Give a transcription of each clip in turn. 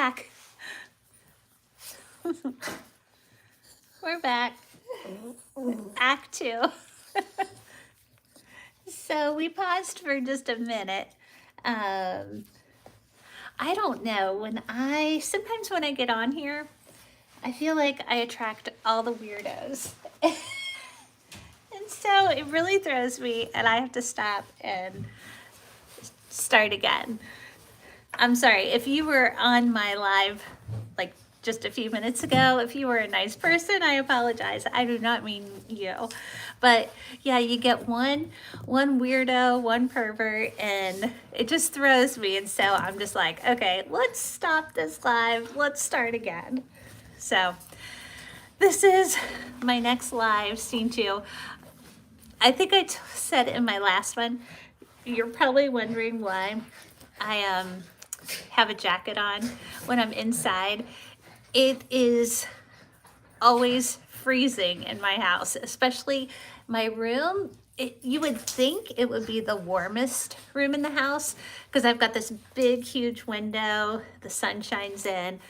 back. We're back. Act 2. So we paused for just a minute. I don't know. Sometimes when I get on here, I feel like I attract all the weirdos. And so it really throws me, and I have to stop and start again. I'm sorry, if you were on my live like just a few minutes ago, if you were a nice person, I apologize. I do not mean you. But yeah, you get one weirdo, one pervert, and it just throws me. And so I'm just like, okay, let's stop this live. Let's start again. So this is my next live, scene 2. I think I said in my last one, you're probably wondering why I have a jacket on when I'm inside. It is always freezing in my house, especially my room. You would think it would be the warmest room in the house because I've got this big, huge window. The sun shines in.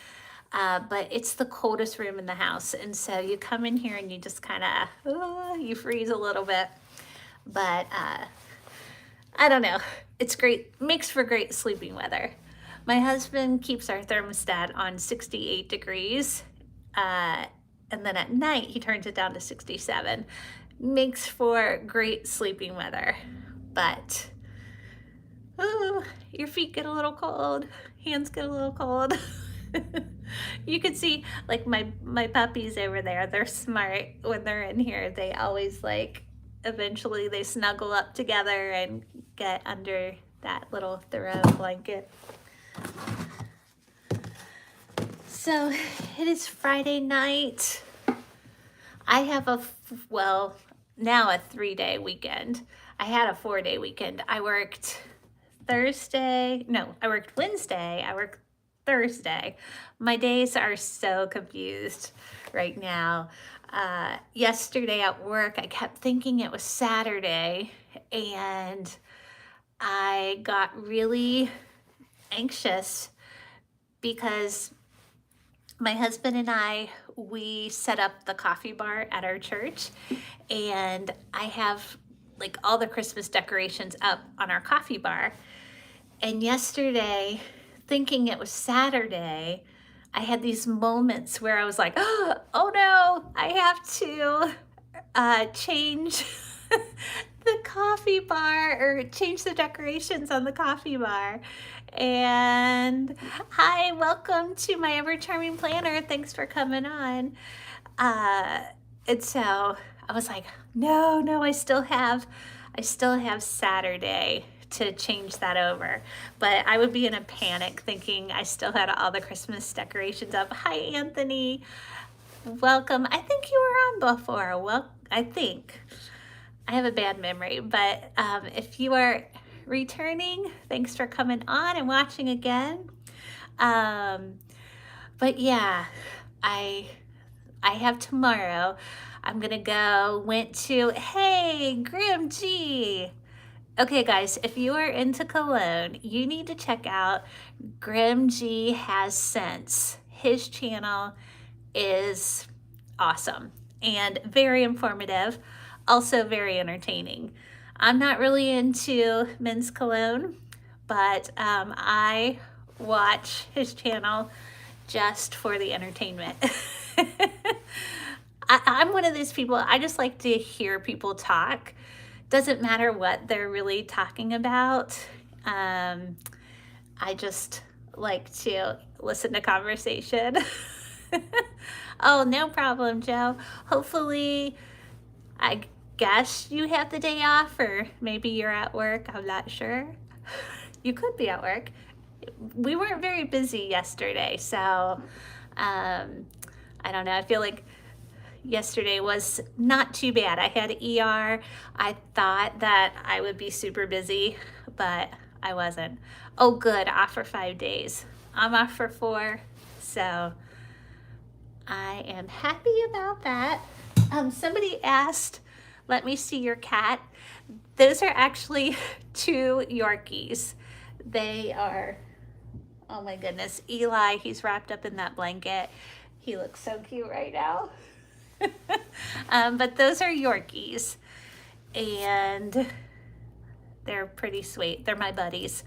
But it's the coldest room in the house. And so you come in here and you just kind of, you freeze a little bit. But I don't know. It's great. Makes for great sleeping weather. My husband keeps our thermostat on 68 degrees. And then at night, he turns it down to 67. Makes for great sleeping weather. But, your feet get a little cold. Hands get a little cold. You can see, like, my puppies over there, they're smart when they're in here. They always, like, eventually they snuggle up together and get under that little throw blanket. So it is Friday night. I have now a 3-day weekend. I had a 4-day weekend. I worked Wednesday, I worked Thursday. My days are so confused right now. Yesterday at work, I kept thinking it was Saturday, and I got really anxious because my husband and we set up the coffee bar at our church, and I have like all the Christmas decorations up on our coffee bar. And yesterday, thinking it was Saturday, I had these moments where I was like, oh no, I have to change the coffee bar or change the decorations on the coffee bar. And hi, welcome to my ever charming planner. Thanks for coming on. And so I was like, no, I still have Saturday to change that over. But I would be in a panic thinking I still had all the Christmas decorations up. Hi, Anthony. Welcome. I think you were on before. Well, I think. I have a bad memory, but if you are returning, thanks for coming on and watching again. But yeah, I have tomorrow. I'm gonna hey, Grim G. Okay, guys, if you are into cologne, you need to check out Grim G Has Sense. His channel is awesome and very informative, also very entertaining. I'm not really into men's cologne, but I watch his channel just for the entertainment. I'm one of those people, I just like to hear people talk. Doesn't matter what they're really talking about. I just like to listen to conversation. Oh, no problem, Joe. Hopefully, I guess you have the day off, or maybe you're at work. I'm not sure. You could be at work. We weren't very busy yesterday, so I don't know. I feel like yesterday was not too bad. I had ER. I thought that I would be super busy, but I wasn't. Oh, good. Off for 5 days. I'm off for 4, so I am happy about that. Somebody asked, let me see your cat. Those are actually 2 Yorkies. They are, Oh my goodness. Eli, he's wrapped up in that blanket. He looks so cute right now. But those are Yorkies. And they're pretty sweet. They're my buddies.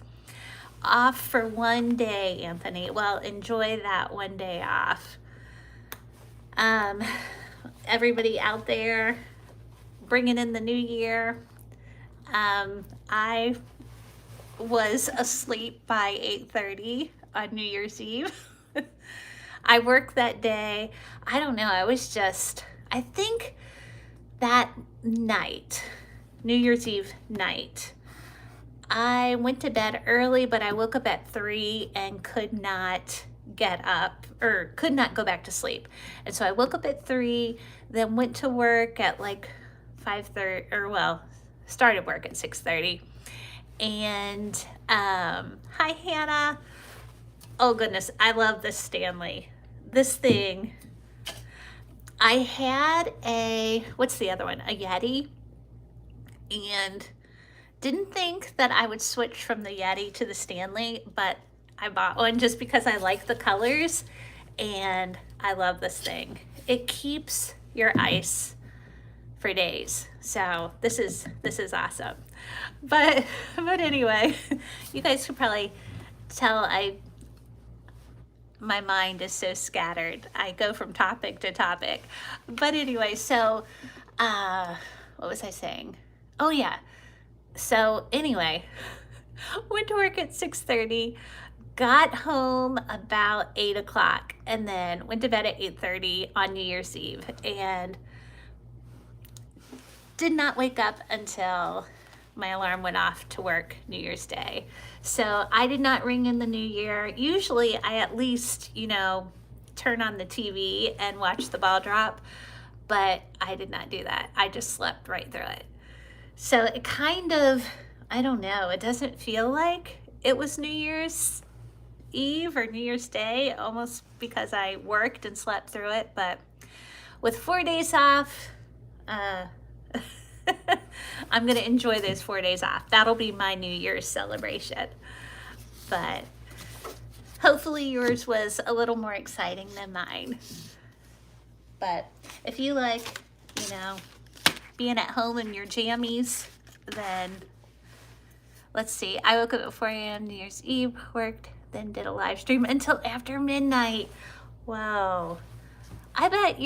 Off for one day, Anthony. Well, enjoy that one day off. Everybody out there bringing in the new year. I was asleep by 8:30 on New Year's Eve. I worked that day. I don't know. I think that night, New Year's Eve night, I went to bed early, but I woke up at 3 and could not get up or could not go back to sleep. And so I woke up at 3, then went to work at like 5:30, or well, started work at 6:30. And hi Hannah. Oh goodness, I love this Stanley. This thing, I had what's the other one? A Yeti. And didn't think that I would switch from the Yeti to the Stanley, but I bought one just because I like the colors and I love this thing. It keeps your ice for days. So this is awesome. But anyway, you guys can probably tell my mind is so scattered. I go from topic to topic. But anyway, so what was I saying? Oh yeah. So anyway, went to work at 6:30, got home about 8 o'clock, and then went to bed at 8:30 on New Year's Eve, and did not wake up until my alarm went off to work New Year's Day. So I did not ring in the new year. Usually I at least, turn on the TV and watch the ball drop, but I did not do that. I just slept right through it. So it kind of, I don't know, it doesn't feel like it was New Year's Eve or New Year's Day, almost because I worked and slept through it. But with 4 days off, I'm going to enjoy those 4 days off. That'll be my New Year's celebration. But hopefully yours was a little more exciting than mine. But if you like, being at home in your jammies, then let's see. I woke up at 4 a.m. New Year's Eve, worked, then did a live stream until after midnight. Whoa. I bet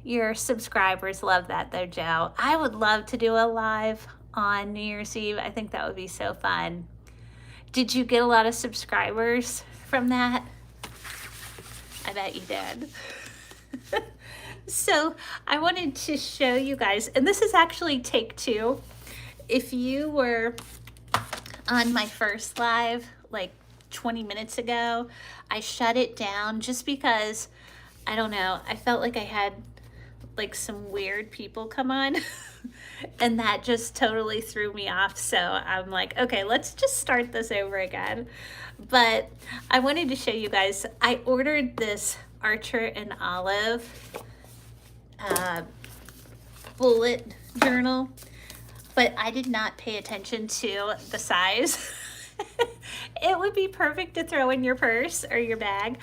your subscribers love that though, Joe. I would love to do a live on New Year's Eve. I think that would be so fun. Did you get a lot of subscribers from that? I bet you did. So I wanted to show you guys, and this is actually take 2. If you were on my first live like 20 minutes ago, I shut it down just because, I don't know, I felt like I had like some weird people come on and that just totally threw me off. So I'm like, okay, let's just start this over again. But I wanted to show you guys, I ordered this Archer and Olive bullet journal, but I did not pay attention to the size. It would be perfect to throw in your purse or your bag,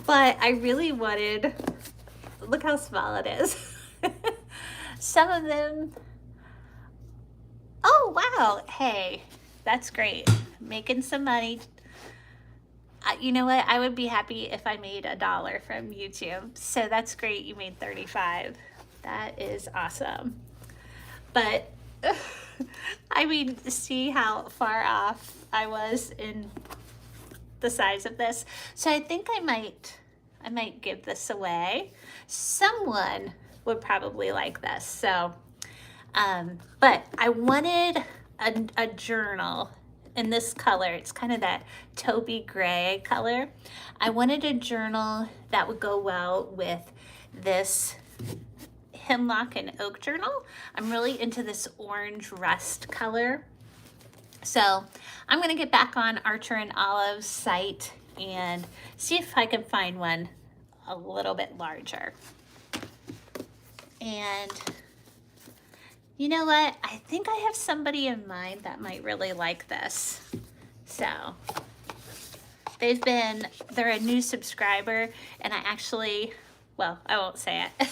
but I really wanted, look how small it is. Some of them, oh wow, hey, that's great. Making some money. You know what? I would be happy if I made $1 from YouTube. So that's great. You made 35. That is awesome. But I mean, see how far off I was in the size of this. So I think I might give this away. Someone would probably like this. So, but I wanted a journal in this color. It's kind of that taupey gray color. I wanted a journal that would go well with this Hemlock and Oak journal. I'm really into this orange rust color. So I'm gonna get back on Archer and Olive's site and see if I can find one a little bit larger. And you know what? I think I have somebody in mind that might really like this. So they're a new subscriber, and I actually, well, I won't say it.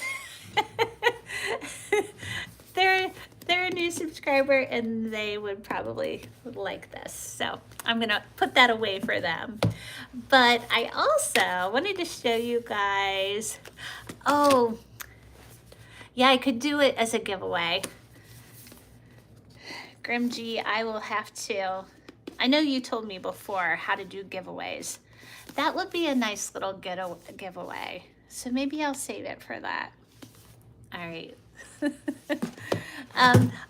They're a new subscriber, and they would probably like this. So I'm gonna put that away for them. But I also wanted to show you guys, oh, yeah, I could do it as a giveaway. Grimg, I will have to, I know you told me before how to do giveaways. That would be a nice little giveaway. So maybe I'll save it for that. All right.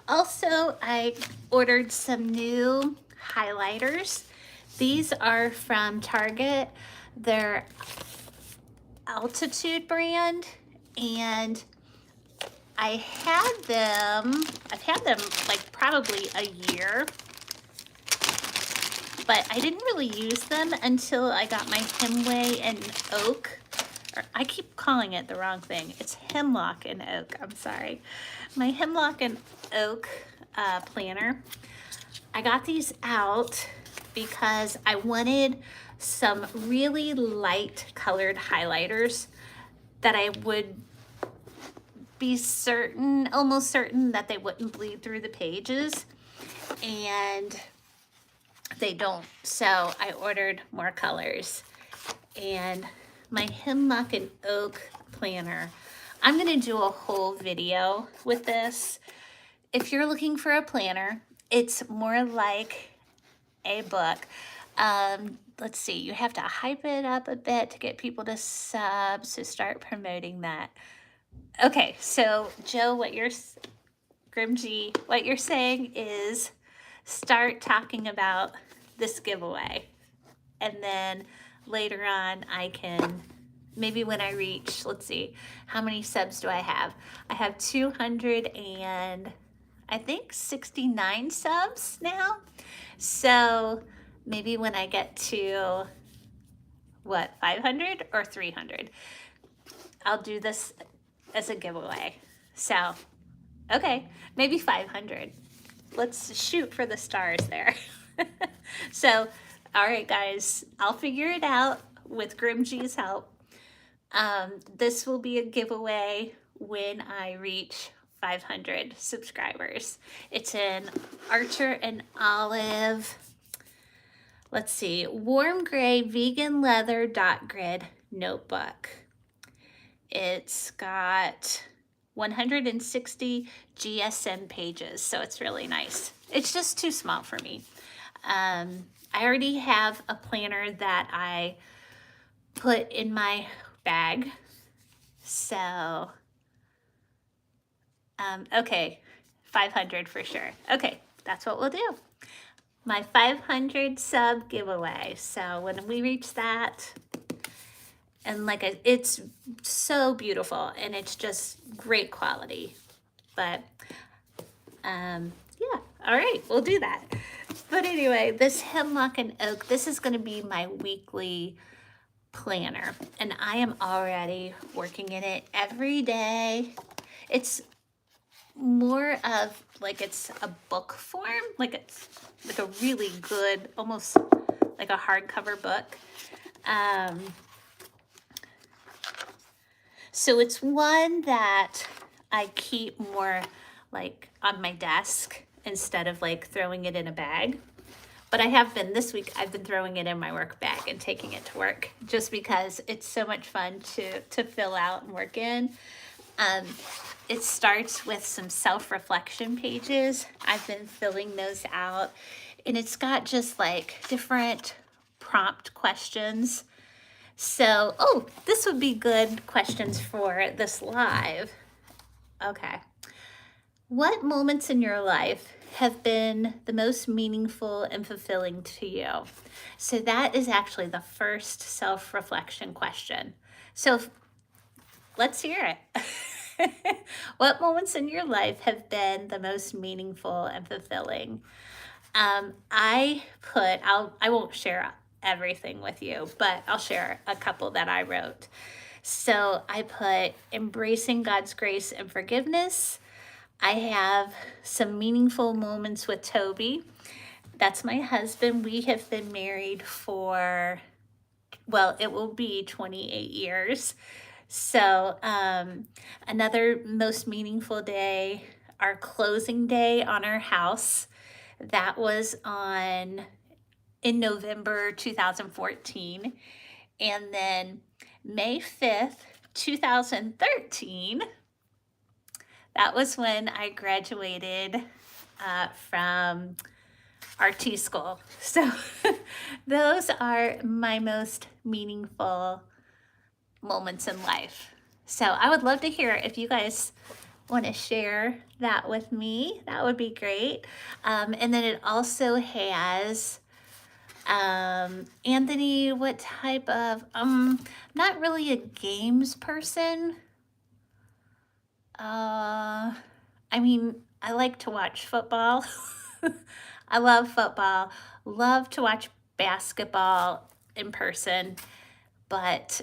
Also, I ordered some new highlighters. These are from Target. They're Altitude brand, and I've had them like probably a year, but I didn't really use them until I got my Hemway and Oak. Or I keep calling it the wrong thing. It's Hemlock and Oak. I'm sorry. My Hemlock and Oak planner. I got these out because I wanted some really light colored highlighters that I would be certain, almost certain, that they wouldn't bleed through the pages, and they don't. So I ordered more colors. And my Hemlock and Oak planner, I'm gonna do a whole video with this. If you're looking for a planner, it's more like a book. Let's see, you have to hype it up a bit to get people to sub, so start promoting that. Okay, so Joe, Grimg, what you're saying is start talking about this giveaway, and then later on I can, maybe when I reach, let's see, how many subs do I have? I have 200 and I think 69 subs now. So maybe when I get to, what, 500 or 300, I'll do this as a giveaway. So, okay, maybe 500. Let's shoot for the stars there. So, all right, guys, I'll figure it out with Grimg's help. This will be a giveaway when I reach 500 subscribers. It's an Archer and Olive, let's see, warm gray vegan leather dot grid notebook. It's got 160 GSM pages, so it's really nice. It's just too small for me. I already have a planner that I put in my bag. So, okay, 500 for sure. Okay, that's what we'll do. My 500 sub giveaway. So when we reach that, and it's so beautiful and it's just great quality. But yeah, all right, we'll do that. But anyway, this Hemlock and Oak, this is going to be my weekly planner, and I am already working in it every day. It's more of like it's a book form, like it's like a really good, almost like a hardcover book. So it's one that I keep more like on my desk instead of like throwing it in a bag. But I have been, this week, I've been throwing it in my work bag and taking it to work just because it's so much fun to fill out and work in. It starts with some self-reflection pages. I've been filling those out, and it's got just like different prompt questions. So, oh, this would be good questions for this live. Okay. What moments in your life have been the most meaningful and fulfilling to you? So that is actually the first self-reflection question. So let's hear it. What moments in your life have been the most meaningful and fulfilling? I won't share everything with you, but I'll share a couple that I wrote. So I put embracing God's grace and forgiveness. I have some meaningful moments with Toby. That's my husband. We have been married for well, it will be 28 years. So, another most meaningful day, our closing day on our house, that was on in November 2014. And then May 5th, 2013, that was when I graduated from RT school. So those are my most meaningful moments in life. So I would love to hear if you guys want to share that with me. That would be great. And then it also has Anthony, what type of not really a games person. I mean, I like to watch football. I love football. Love to watch basketball in person, but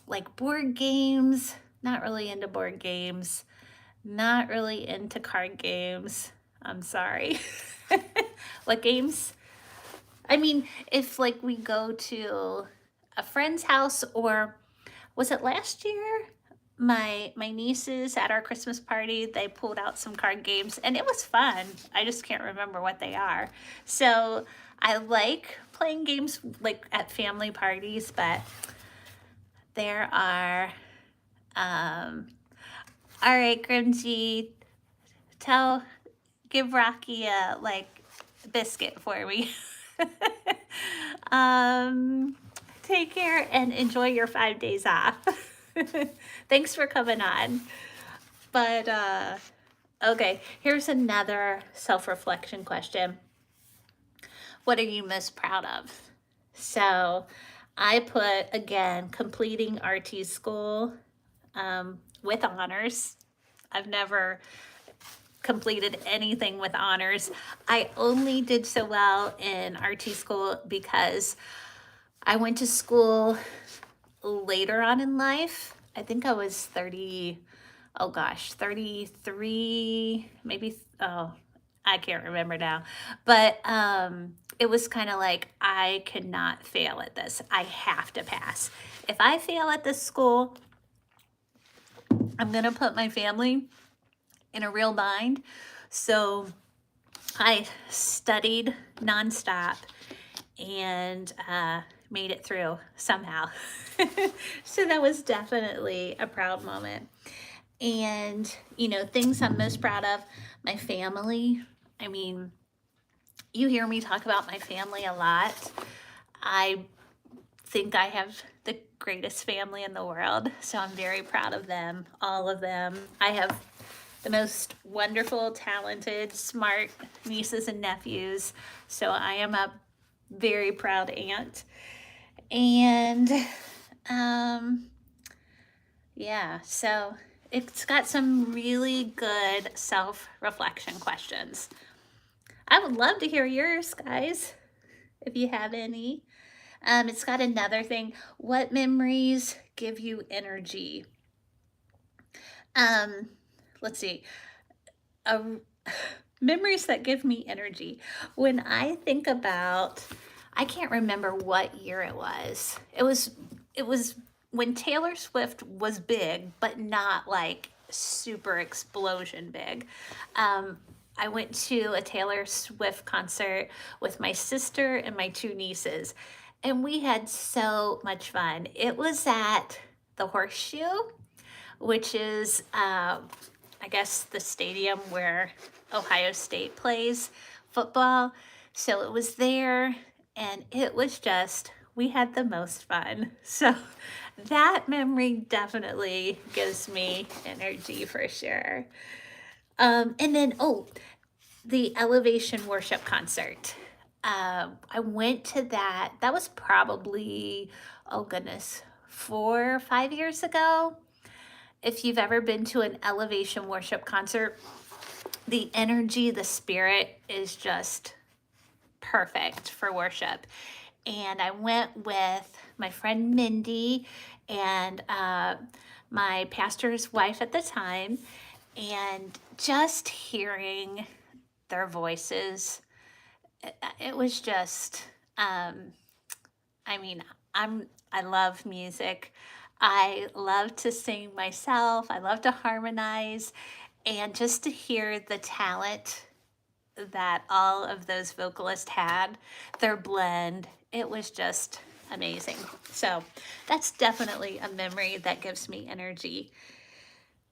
like board games, not really into board games. Not really into card games. I'm sorry. What games? I mean, if like we go to a friend's house, or was it last year? My nieces at our Christmas party, they pulled out some card games and it was fun. I just can't remember what they are. So I like playing games like at family parties, but there are all right, Grimsy, give Rocky a like biscuit for me. Take care and enjoy your 5 days off. Thanks for coming on. But okay, here's another self-reflection question. What are you most proud of? So I put, again, completing RT school with honors. I've never completed anything with honors. I only did so well in RT school because I went to school later on in life. I think I was 33, maybe, I can't remember now. But it was kind of like, I cannot fail at this. I have to pass. If I fail at this school, I'm going to put my family in a real bind. So I studied nonstop and made it through somehow. So that was definitely a proud moment. And, you know, things I'm most proud of, my family. I mean, you hear me talk about my family a lot. I think I have the greatest family in the world, so I'm very proud of them, all of them. I have the most wonderful, talented, smart nieces and nephews, so I am a very proud aunt. And yeah, so it's got some really good self-reflection questions. I would love to hear yours, guys, if you have any. It's got another thing. What memories give you energy? Let's see. Memories that give me energy. When I think about, I can't remember what year it was. It was when Taylor Swift was big, but not like super explosion big. I went to a Taylor Swift concert with my sister and my two nieces, and we had so much fun. It was at the Horseshoe, which is, I guess, the stadium where Ohio State plays football. So it was there, and it was just, we had the most fun. So that memory definitely gives me energy for sure. And then, the Elevation Worship concert. I went to that. That was probably, oh goodness, 4 or 5 years ago. If you've ever been to an Elevation Worship concert, the energy, the spirit is just perfect for worship. And I went with my friend Mindy and my pastor's wife at the time, and just hearing their voices, it was just, I mean, I love music. I love to sing myself. I love to harmonize, and just to hear the talent that all of those vocalists had, their blend, it was just amazing. So that's definitely a memory that gives me energy.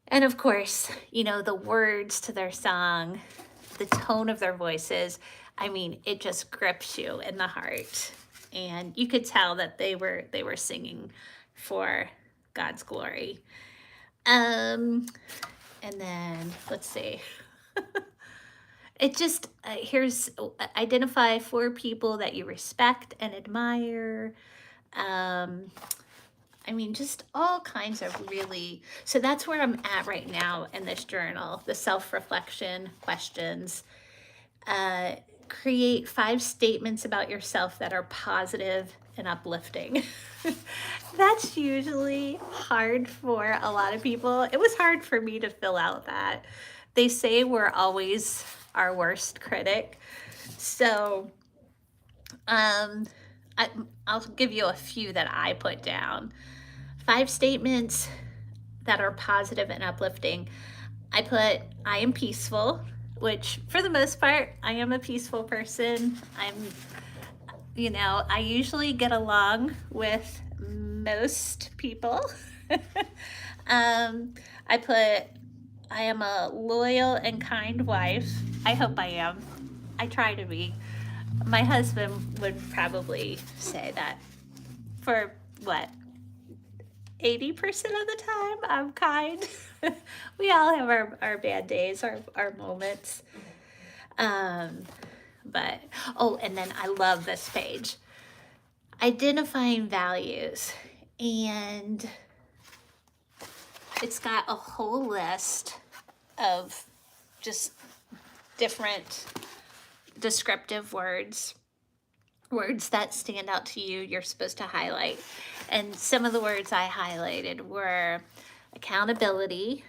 And of course, the words to their song, the tone of their voices, I mean, it just grips you in the heart. And you could tell that they were singing for God's glory. Um, and then let's see. It just here's identify 4 people that you respect and admire. Um, I mean, just all kinds of really. So that's where I'm at right now in this journal. The self-reflection questions. Uh, Create 5 statements about yourself that are positive and uplifting. That's usually hard for a lot of people. It was hard for me to fill out that. They say we're always our worst critic. So um, I'll give you a few that I put down. 5 statements that are positive and uplifting. I put, I am peaceful, which for the most part, I am a peaceful person. I usually get along with most people. I put, I am a loyal and kind wife. I hope I am. I try to be. My husband would probably say that for what, 80% of the time, I'm kind. We all have our bad days, our moments. Um, and then I love this page. Identifying values. And it's got a whole list of just different descriptive words that stand out to you, you're supposed to highlight. And some of the words I highlighted were accountability,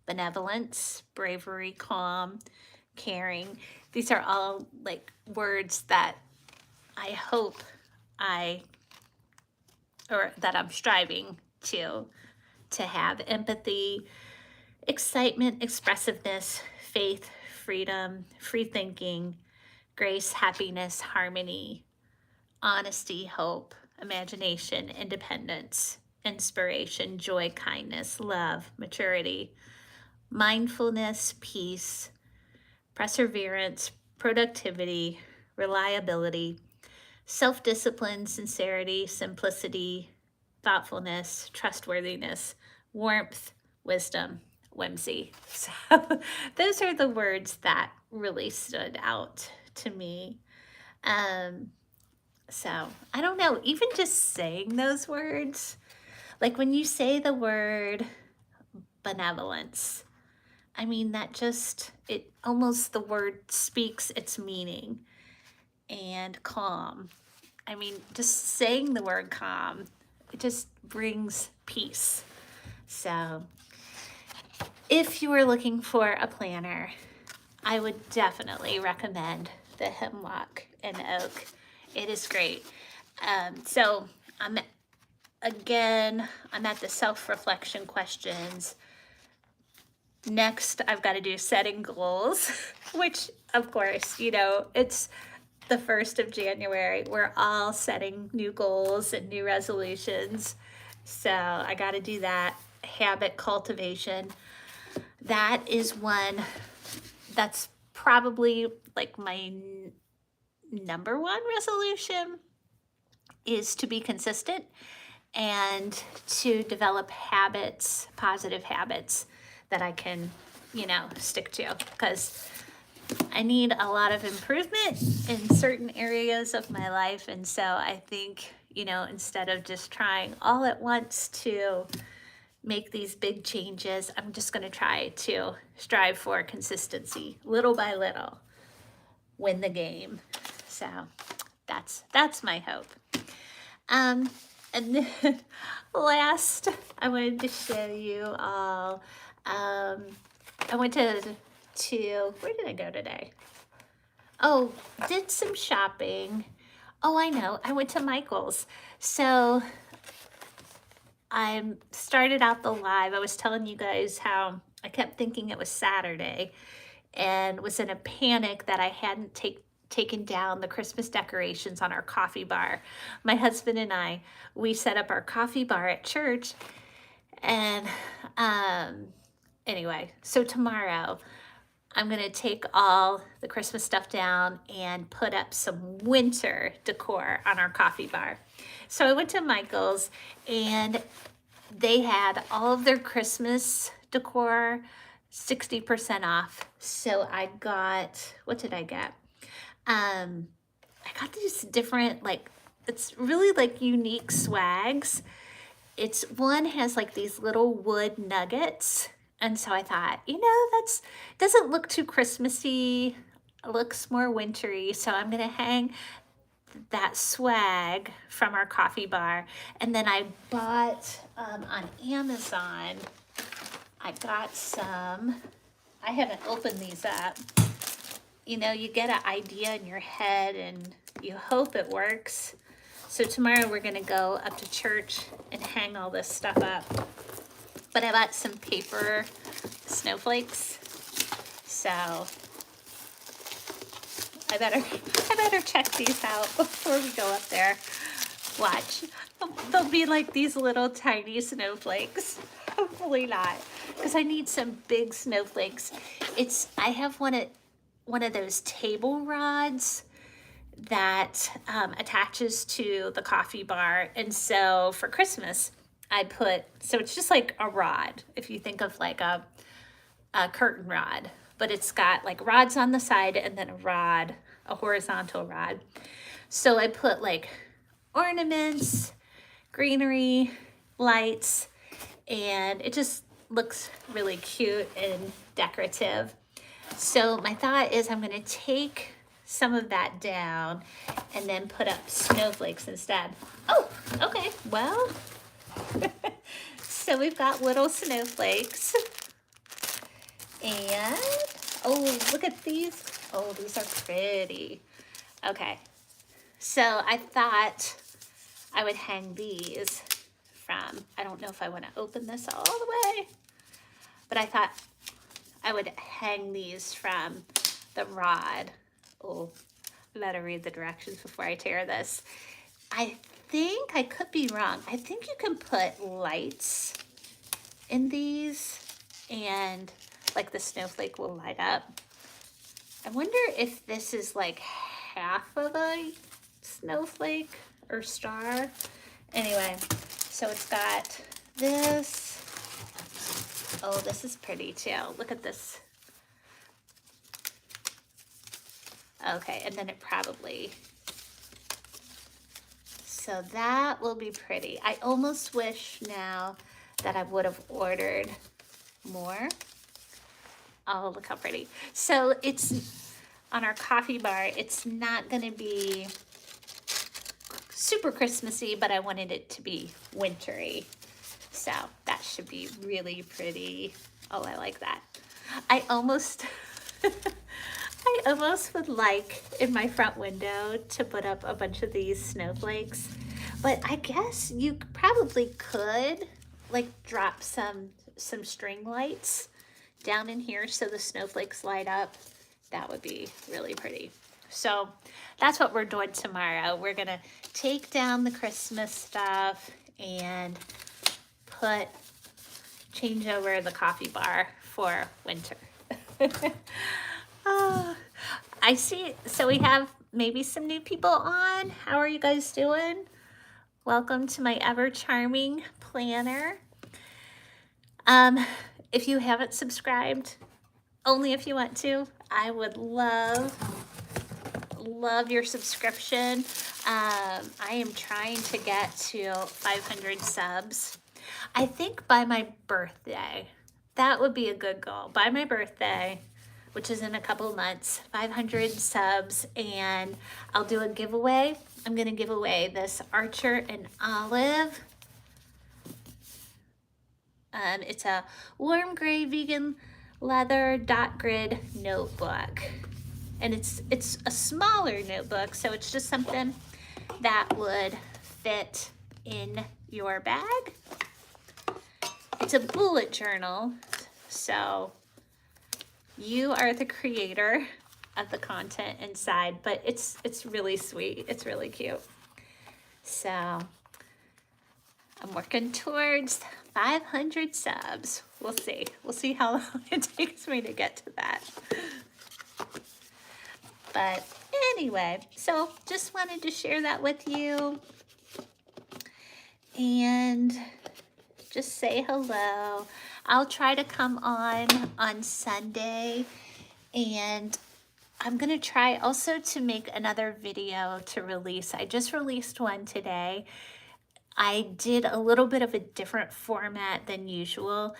benevolence, bravery, calm, caring. These are all like words that I hope that I'm striving to have. Empathy, excitement, expressiveness, faith, freedom, free thinking, grace, happiness, harmony, honesty, hope, imagination, independence, inspiration, joy, kindness, love, maturity, mindfulness, peace, perseverance, productivity, reliability, self-discipline, sincerity, simplicity, thoughtfulness, trustworthiness, warmth, wisdom, whimsy. So those are the words that really stood out to me. So I don't know, even just saying those words, like when you say the word benevolence, I mean, it almost, the word speaks its meaning. And calm. I mean, just saying the word calm, it just brings peace. So if you are looking for a planner, I would definitely recommend the Hemlock and Oak. It is great. So I'm at the self-reflection questions. Next, I've got to do setting goals, which of course, it's the 1st of January. We're all setting new goals and new resolutions. So I got to do that. Habit cultivation. That is one that's probably like my number 1 resolution, is to be consistent and to develop habits, positive habits that I can, stick to, because I need a lot of improvement in certain areas of my life. And so I think, instead of just trying all at once to make these big changes, I'm just going to try to strive for consistency, little by little, win the game. So that's my hope. And then last, I wanted to show you all, I went to where did I go today? Oh, did some shopping. Oh, I know. I went to Michael's. So I started out the live. I was telling you guys how I kept thinking it was Saturday and was in a panic that I hadn't taken down the Christmas decorations on our coffee bar. My husband and I, we set up our coffee bar at church. And anyway, so tomorrow I'm gonna take all the Christmas stuff down and put up some winter decor on our coffee bar. So I went to Michael's and they had all of their Christmas decor 60% off. So I got, what did I get? I got these different, like, it's really like unique swags. It's one has like these little wood nuggets. And so I thought, that's doesn't look too Christmassy. It looks more wintry. So I'm gonna hang that swag from our coffee bar. And then I bought on Amazon, I got some, I haven't opened these up. You get an idea in your head and you hope it works. So tomorrow we're gonna go up to church and hang all this stuff up. But I bought some paper snowflakes. So I better check these out before we go up there. Watch. They'll be like these little tiny snowflakes. Hopefully not. Because I need some big snowflakes. I have one of those table rods that attaches to the coffee bar. And so for Christmas, so it's just like a rod, if you think of like a curtain rod, but it's got like rods on the side and then a horizontal rod. So I put like ornaments, greenery, lights, and it just looks really cute and decorative. So my thought is I'm gonna take some of that down and then put up snowflakes instead. Oh, okay, well, so we've got little snowflakes. And, oh, look at these. Oh, these are pretty. Okay, so I thought I would hang these from, I don't know if I want to open this all the way, but I thought I would hang these from the rod. Oh, I better read the directions before I tear this. I think, I could be wrong, I think you can put lights in these and like the snowflake will light up. I wonder if this is like half of a snowflake or star. Anyway, so it's got this. Oh, this is pretty too. Look at this. Okay, and then it probably, so that will be pretty. I almost wish now that I would have ordered more. Oh, look how pretty. So it's on our coffee bar. It's not gonna be super Christmassy, but I wanted it to be wintry. So that should be really pretty. Oh, I like that. I almost, I almost would like in my front window to put up a bunch of these snowflakes, but I guess you probably could like drop some string lights down in here so the snowflakes light up. That would be really pretty. So that's what we're doing tomorrow. We're gonna take down the Christmas stuff and change over the coffee bar for winter. I see, so we have maybe some new people on. How are you guys doing? Welcome to my ever charming planner. If you haven't subscribed, only if you want to, I would love your subscription. I am trying to get to 500 subs. I think by my birthday, that would be a good goal. By my birthday, which is in a couple of months, 500 subs, and I'll do a giveaway. I'm gonna give away this Archer and Olive. It's a warm gray vegan leather dot grid notebook. And it's a smaller notebook, so it's just something that would fit in your bag. It's a bullet journal, so you are the creator of the content inside, but it's really sweet. It's really cute. So I'm working towards 500 subs. We'll see. We'll see how long it takes me to get to that. But anyway, so just wanted to share that with you and just say hello. I'll try to come on Sunday, and I'm gonna try also to make another video to release. I just released one today. I did a little bit of a different format than usual.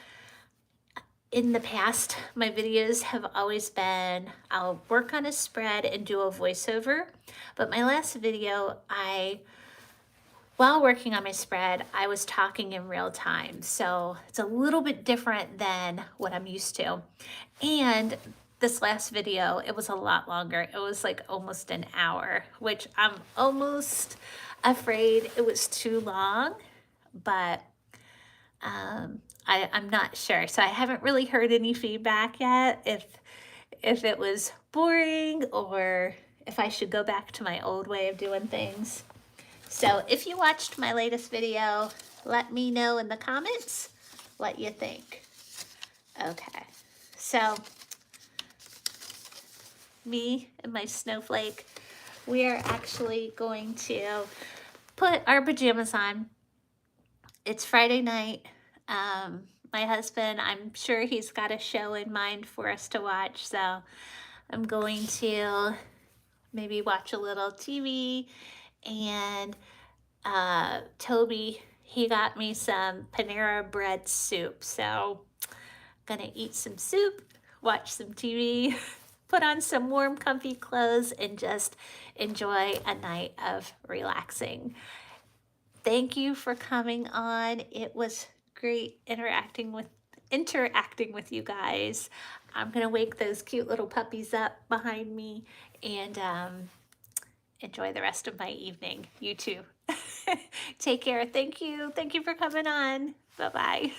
In the past, my videos have always been, I'll work on a spread and do a voiceover, but my last video, while working on my spread, I was talking in real time. So it's a little bit different than what I'm used to. And this last video, it was a lot longer. It was like almost an hour, which I'm almost afraid it was too long, but I'm not sure. So I haven't really heard any feedback yet if it was boring or if I should go back to my old way of doing things. So if you watched my latest video, let me know in the comments what you think. Okay, so me and my snowflake, we are actually going to put our pajamas on. It's Friday night. My husband, I'm sure he's got a show in mind for us to watch, so I'm going to maybe watch a little TV. And Toby, he got me some Panera Bread soup, so I'm gonna eat some soup, watch some TV, put on some warm comfy clothes, and just enjoy a night of relaxing. Thank you for coming on. It was great interacting with you guys. I'm gonna wake those cute little puppies up behind me and enjoy the rest of my evening. You too. Take care. Thank you. Thank you for coming on. Bye-bye.